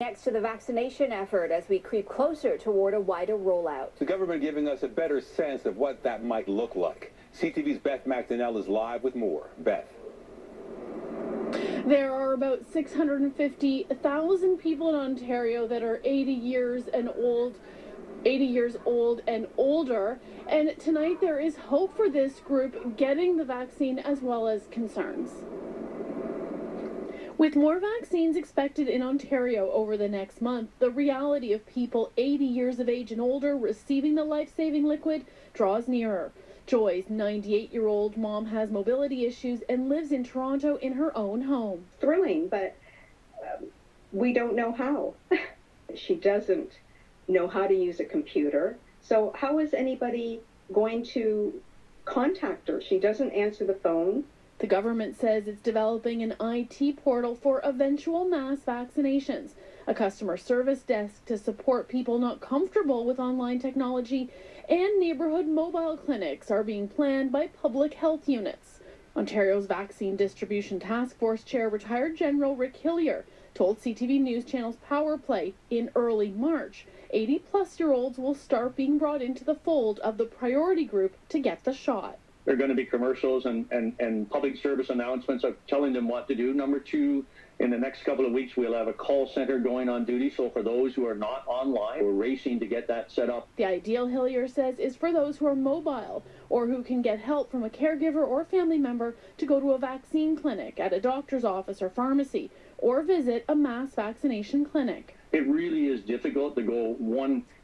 Next to the vaccination effort as we creep closer toward a wider rollout. The government giving us a better sense of what that might look like. CTV's Beth McDonnell is live with more. Beth. There are about 650,000 people in Ontario that are 80 years old and older. And tonight there is hope for this group getting the vaccine as well as concerns. With more vaccines expected in Ontario over the next month, the reality of people 80 years of age and older receiving the life-saving liquid draws nearer. Joy's 98-year-old mom has mobility issues and lives in Toronto in her own home. Thrilling, but we don't know how. She doesn't know how to use a computer. So how is anybody going to contact her? She doesn't answer the phone. The government says it's developing an IT portal for eventual mass vaccinations, a customer service desk to support people not comfortable with online technology, and neighborhood mobile clinics are being planned by public health units. Ontario's Vaccine Distribution Task Force Chair, retired General Rick Hillier, told CTV News Channel's Power Play in early March 80-plus-year-olds will start being brought into the fold of the priority group to get the shot. There are going to be commercials and public service announcements of telling them what to do. Number two, in the next couple of weeks, we'll have a call center going on duty. So for those who are not online, we're racing to get that set up. The ideal, Hillier says, is for those who are mobile or who can get help from a caregiver or family member to go to a vaccine clinic at a doctor's office or pharmacy or visit a mass vaccination clinic. It really is difficult to go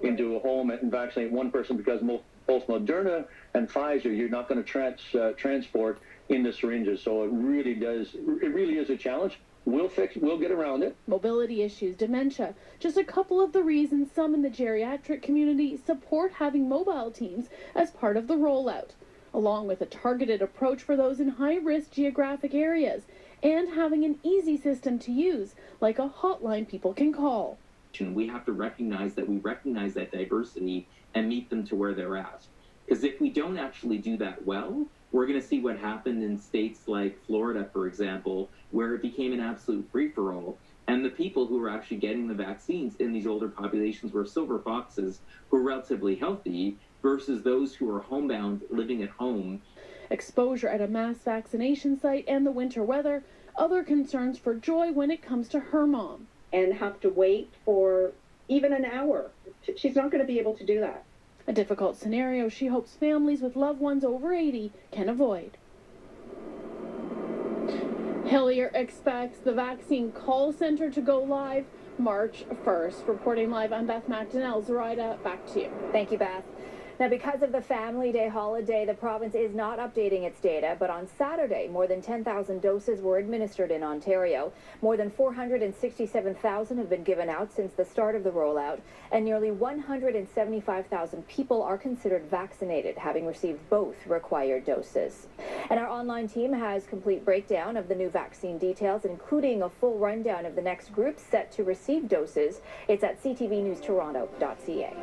into a home and vaccinate one person because both Moderna and Pfizer, you're not going to transport in the syringes. So it really is a challenge. We'll get around it. Mobility issues, dementia, just a couple of the reasons some in the geriatric community support having mobile teams as part of the rollout, along with a targeted approach for those in high-risk geographic areas and having an easy system to use, like a hotline people can call. We have to recognize that diversity and meet them to where they're at. Because if we don't actually do that well, we're going to see what happened in states like Florida, for example, where it became an absolute free-for-all. And the people who were actually getting the vaccines in these older populations were silver foxes who were relatively healthy versus those who are homebound, living at home. Exposure at a mass vaccination site and the winter weather, other concerns for Joy when it comes to her mom. And have to wait for even an hour. She's not going to be able to do that. A difficult scenario she hopes families with loved ones over 80 can avoid. Hillier expects the vaccine call center to go live March 1st. Reporting live, I'm Beth McDonnell. Zoraida, back to you. Thank you, Beth. Now, because of the Family Day holiday, the province is not updating its data, but on Saturday, more than 10,000 doses were administered in Ontario. More than 467,000 have been given out since the start of the rollout, and nearly 175,000 people are considered vaccinated, having received both required doses. And our online team has complete breakdown of the new vaccine details, including a full rundown of the next group set to receive doses. It's at ctvnewstoronto.ca.